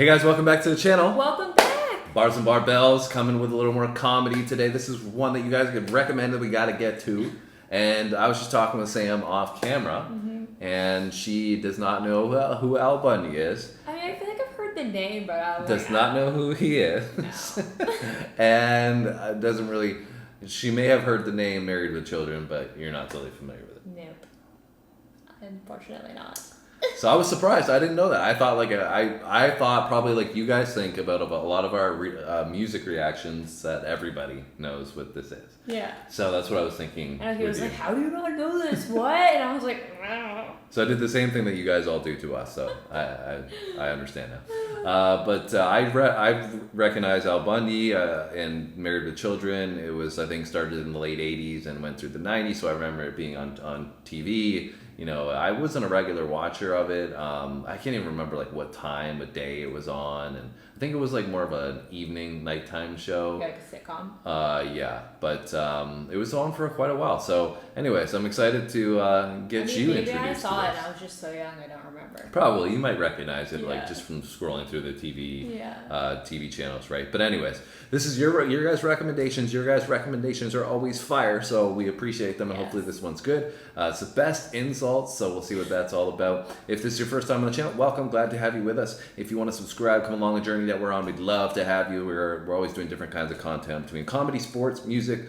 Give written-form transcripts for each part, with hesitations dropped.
Hey guys, welcome back to the channel. Welcome back. Bars and Barbells coming with a little more comedy today. This is one that you guys could recommend that we got to get to. And I was just talking with Sam off camera, and she does not know who Al Bundy is. I mean, I feel like I've heard the name, but I Does not know who he is. No. And doesn't really. She may have heard the name Married with Children, but you're not totally familiar with it. Nope. Unfortunately not. So I was surprised. I didn't know that. I thought I thought probably like you guys think about a lot of our music reactions that everybody knows what this is. Yeah. So that's what I was thinking. And he was like, "How do you not know this? What?" And I was like, "No." So I did the same thing that you guys all do to us. So I understand now. But I recognize Al Bundy and Married with Children. It was, I think, started in the late '80s and went through the '90s. So I remember it being on TV. You know, I wasn't a regular watcher of it. I can't even remember like what time of day it was on, and I think it was like more of an evening, nighttime show. Like a sitcom. Yeah, but it was on for quite a while. So, anyways, I'm excited to get you introduced. Maybe I saw to it. this. And I was just so young, I don't remember. Probably you might recognize it, like Yeah. just from scrolling through the TV, Yeah. TV channels, right? But anyways, this is your guys' recommendations. Your guys' recommendations are always fire, so we appreciate them, and hopefully this one's good. It's the best insults, so we'll see what that's all about. If this is your first time on the channel, welcome. Glad to have you with us. If you want to subscribe, come along the journey that we're on. We'd love to have you. We're always doing different kinds of content between comedy, sports, music,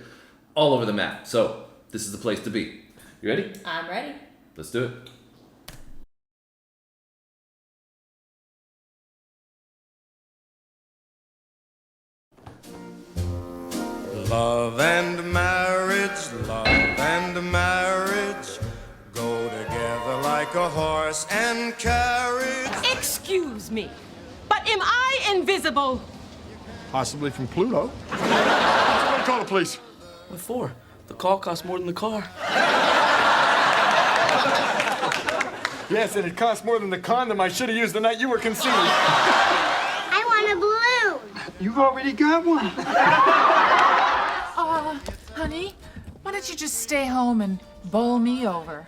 all over the map. So this is the place to be. You ready? I'm ready. Let's do it. Love and marriage go together like a horse and carriage. Excuse me, but am I invisible? Possibly from Pluto. Somebody call the police. What for? The call costs more than the car. Yes, and it cost more than the condom I should have used the night you were conceived. I want a balloon. You've already got one. Honey, why don't you just stay home and bowl me over?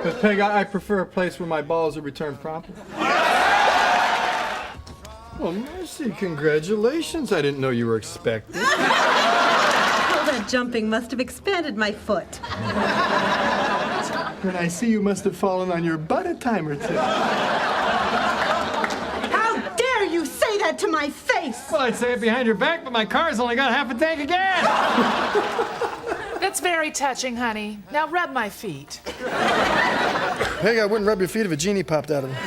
But Peg, I prefer a place where my balls are returned promptly. Well, mercy, congratulations. I didn't know you were expected. All that jumping must have expanded my foot. And I see you must have fallen on your butt a time or two. How dare you say that to my face? Well, I'd say it behind your back, but my car's only got half a tank of gas. That's very touching, honey. Now rub my feet. Peg, I wouldn't rub your feet if a genie popped out of them.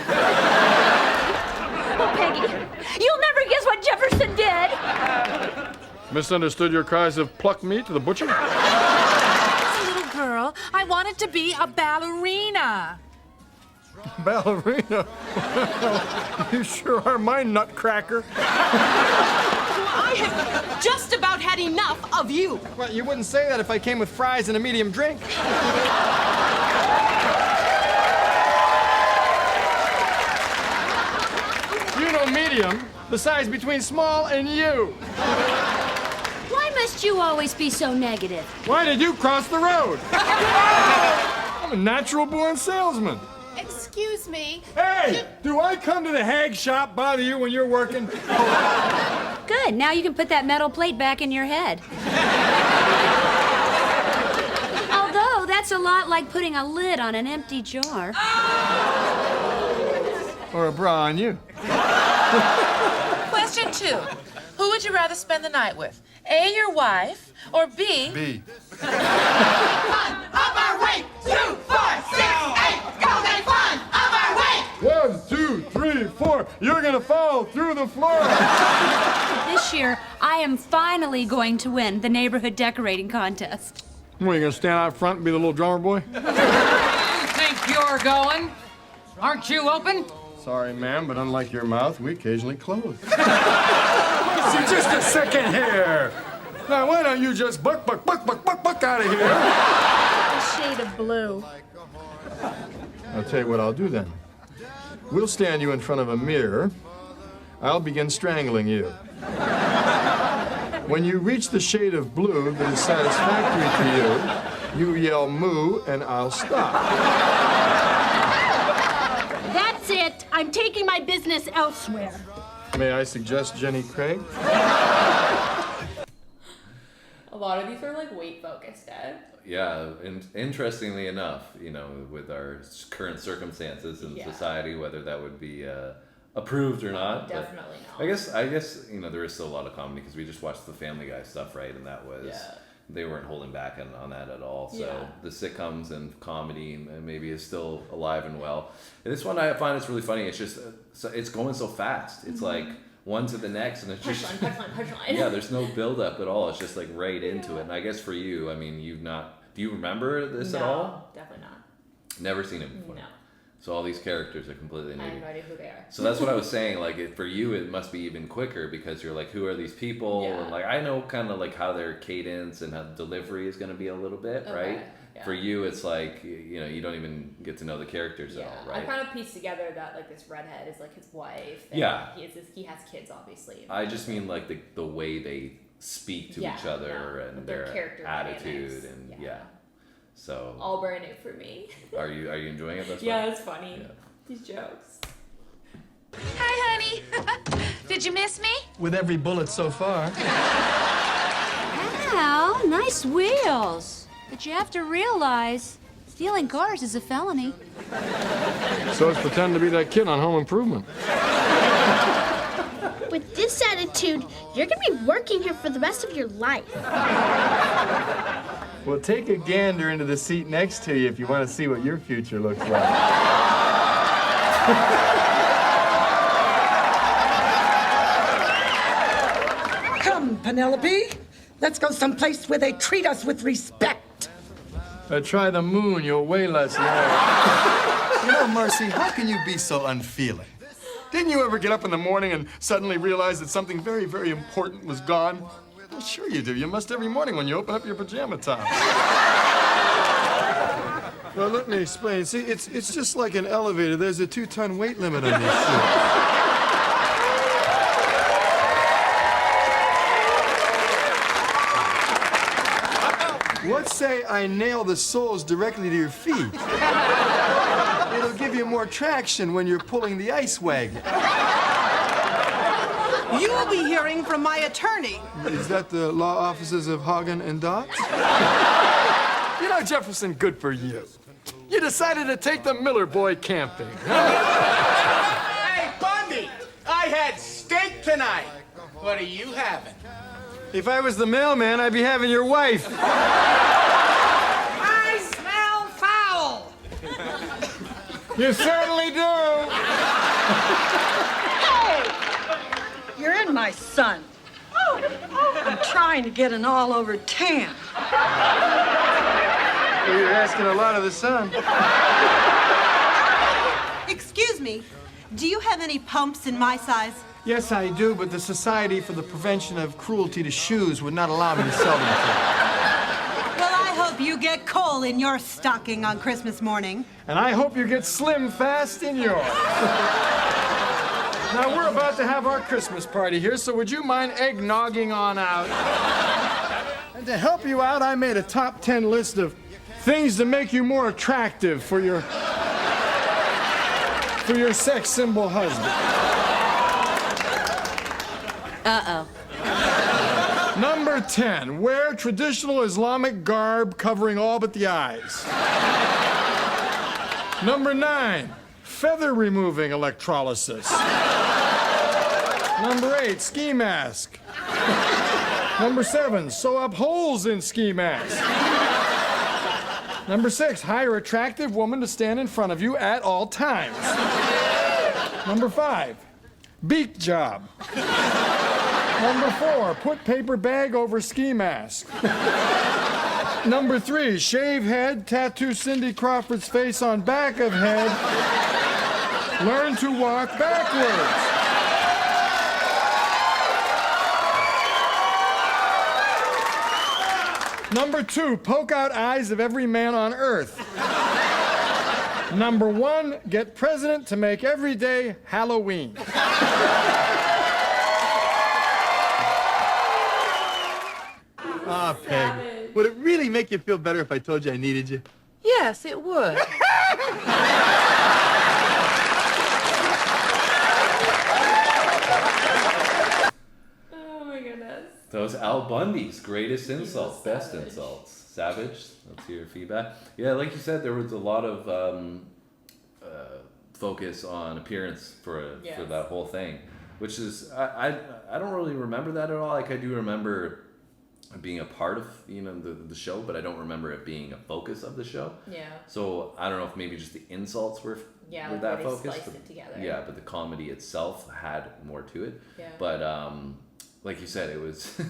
Oh, Peggy, you'll never guess what Jefferson did. Misunderstood your cries of pluck me to the butcher? As a little girl, I wanted to be a ballerina. Ballerina? You sure are my nutcracker. I have just about had enough of you. Well, you wouldn't say that if I came with fries and a medium drink. You know medium, the size between small and you. Why must you always be so negative? Why did you cross the road? I'm a natural-born salesman. Excuse me. Hey, do I come to the hag shop bother you when you're working? Good. Now you can put that metal plate back in your head. Although, that's a lot like putting a lid on an empty jar. Or a bra on you. Question 2. Who would you rather spend the night with? A, your wife, or B? B. Of our way, 2, 4, 6, 8. Go get fun of our way. 1, 2, 3, 4. You're gonna fall through the floor. This year, I am finally going to win the neighborhood decorating contest. What, you gonna stand out front and be the little drummer boy? Think you're going? Aren't you open? Sorry, ma'am, but unlike your mouth, we occasionally close. See, just a second here. Now, why don't you just buck out of here? A shade of blue. I'll tell you what I'll do then. We'll stand you in front of a mirror. I'll begin strangling you. When you reach the shade of blue that is satisfactory to you, you yell moo and I'll stop. That's I'm taking my business elsewhere. May I suggest Jenny Craig? A lot of these are like weight focused, Ed. Yeah, and interestingly enough, you know, with our current circumstances in society, whether that would be approved or not. Definitely but not. I guess you know there is still a lot of comedy because we just watched the Family Guy stuff, right? And that was they weren't holding back on that at all. So the sitcoms and comedy maybe is still alive and well. And this one I find it's really funny. It's just it's going so fast. It's like one to the next, and it's just Punchline. yeah. There's no build up at all. It's just like right into it. And I guess for you, I mean, you've not. Do you remember this at all? No, definitely not. Never seen it before. No. So all these characters are completely new. I have no idea who they are. So that's what I was saying. Like for you, it must be even quicker because you're like, who are these people? Yeah. And like I know kind of like how their cadence and how the delivery is going to be a little bit, right? Yeah. For you, it's like you know you don't even get to know the characters at all, right? I kind of pieced together that like this redhead is like his wife. And he has kids, obviously. I just mean like the way they speak to each other and their character attitude dynamics. and So all brand new for me. Are you enjoying it thus far? Yeah, it's funny. Yeah. These jokes. Hi, honey. Did you miss me? With every bullet so far. Wow, nice wheels. But you have to realize, stealing cars is a felony. So it's pretend to be that kid on Home Improvement. With this attitude, you're gonna be working here for the rest of your life. Well, take a gander into the seat next to you if you want to see what your future looks like. Come, Penelope. Let's go someplace where they treat us with respect. Try the moon, you'll weigh less now. You know, Marcy, how can you be so unfeeling? Didn't you ever get up in the morning and suddenly realize that something very, very important was gone? Well, sure you do. You must every morning when you open up your pajama top. Well, let me explain. See, it's just like an elevator. There's a 2-ton weight limit on these shoes. Let's say I nail the soles directly to your feet. It'll give you more traction when you're pulling the ice wagon. You will be hearing from my attorney. Is that the law offices of Hagen and Dodds? You know, Jefferson, good for you. You decided to take the Miller boy camping. Hey, Bundy! I had steak tonight. What are you having? If I was the mailman, I'd be having your wife. I smell foul. You certainly do. You're in my son. I'm trying to get an all-over tan. Well, you're asking a lot of the sun. Excuse me, do you have any pumps in my size? Yes, I do, but the Society for the Prevention of Cruelty to Shoes would not allow me to sell them to you. Well, I hope you get coal in your stocking on Christmas morning. And I hope you get slim fast in yours. Now, we're about to have our Christmas party here, so would you mind eggnogging on out? And to help you out, I made a top 10 list of things to make you more attractive for your sex symbol husband. Uh-oh. Number 10, wear traditional Islamic garb covering all but the eyes. Number 9, feather removing electrolysis. Number 8, ski mask. Number 7, sew up holes in ski mask. Number 6, hire an attractive woman to stand in front of you at all times. Number 5, beak job. Number 4, put paper bag over ski mask. Number 3, shave head, tattoo Cindy Crawford's face on back of head. Learn to walk backwards. Number 2, poke out eyes of every man on earth. Number 1, get president to make every day Halloween. Ah, Peg, would it really make you feel better if I told you I needed you? Yes, it would. That was Al Bundy's greatest insults, best savage. insults. Savage. Let's hear your feedback. Yeah, like you said, there was a lot of focus on appearance for that whole thing, which is I don't really remember that at all. Like I do remember being a part of the show, but I don't remember it being a focus of the show. Yeah. So I don't know if maybe just the insults were like that they focused. spliced it together. Yeah, but the comedy itself had more to it. Yeah. But like you said, it was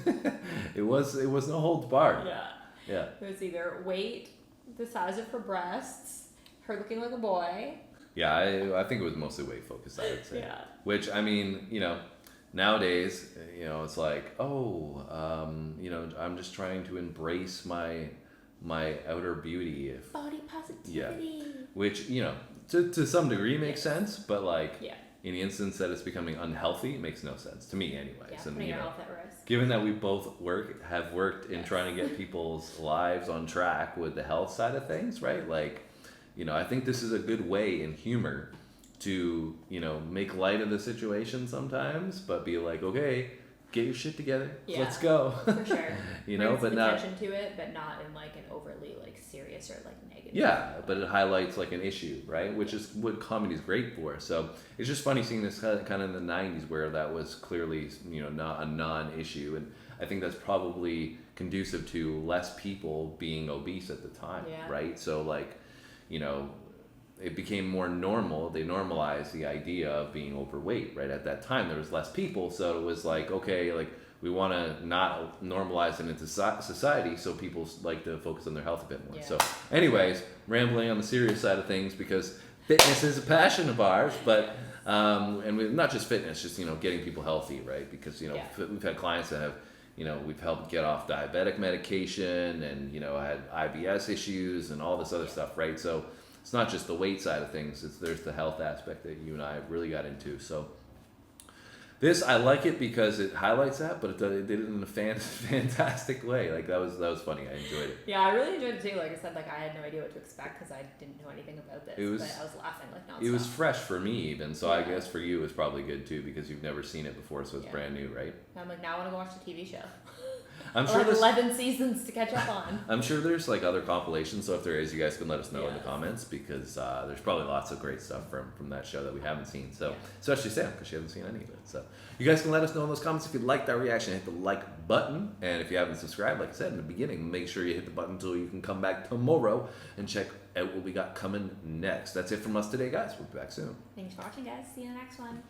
it was no holds barred. Yeah. Yeah. It was either weight, the size of her breasts, her looking like a boy. Yeah, I think it was mostly weight focused, I would say. Yeah. Which, I mean, nowadays, it's like, I'm just trying to embrace my outer beauty. Body positivity. Yeah. Which, to some degree makes sense, but like, Yeah. in the instance that it's becoming unhealthy, it makes no sense to me anyways. Yeah, And putting your health at risk. given that we both have worked in trying to get people's lives on track with the health side of things, right? Like, I think this is a good way in humor to, make light of the situation sometimes, but be like, okay, get your shit together. Yeah, Let's go. For sure. But some not attention to it, but not in like an overly like serious or like negative. Yeah, but it highlights like an issue, right? Which is what comedy is great for. So it's just funny seeing this kind of in the 90s where that was clearly, not a non-issue. And I think that's probably conducive to less people being obese at the time, right? So like, it became more normal. They normalized the idea of being overweight, right? At that time, there was less people. So it was like, okay, like we want to not normalize it into society, so people like to focus on their health a bit more. Yeah. So anyways, rambling on the serious side of things because fitness is a passion of ours, but and not just fitness, just getting people healthy, right? Because we've had clients that have we've helped get off diabetic medication and had IBS issues and all this other stuff, right? So it's not just the weight side of things, there's the health aspect that you and I really got into. So this, I like it because it highlights that, but it did it in a fantastic way. Like that was funny. I enjoyed it. Yeah, I really enjoyed it too. Like I said, like I had no idea what to expect because I didn't know anything about this. But I was laughing like nonstop. It was fresh for me even, so I guess for you it was probably good too because you've never seen it before, so it's brand new, right? I'm like, now I want to go watch the TV show. I'm sure there's there's 11 seasons to catch up on. I'm sure there's like other compilations, so if there is, you guys can let us know in the comments because there's probably lots of great stuff from that show that we haven't seen. So especially Sam, because she hasn't seen any of it. So you guys can let us know in those comments if you liked that reaction. Hit the like button, and if you haven't subscribed, like I said in the beginning, make sure you hit the button so you can come back tomorrow and check out what we got coming next. That's it from us today, guys. We'll be back soon. Thanks for watching, guys. See you in the next one.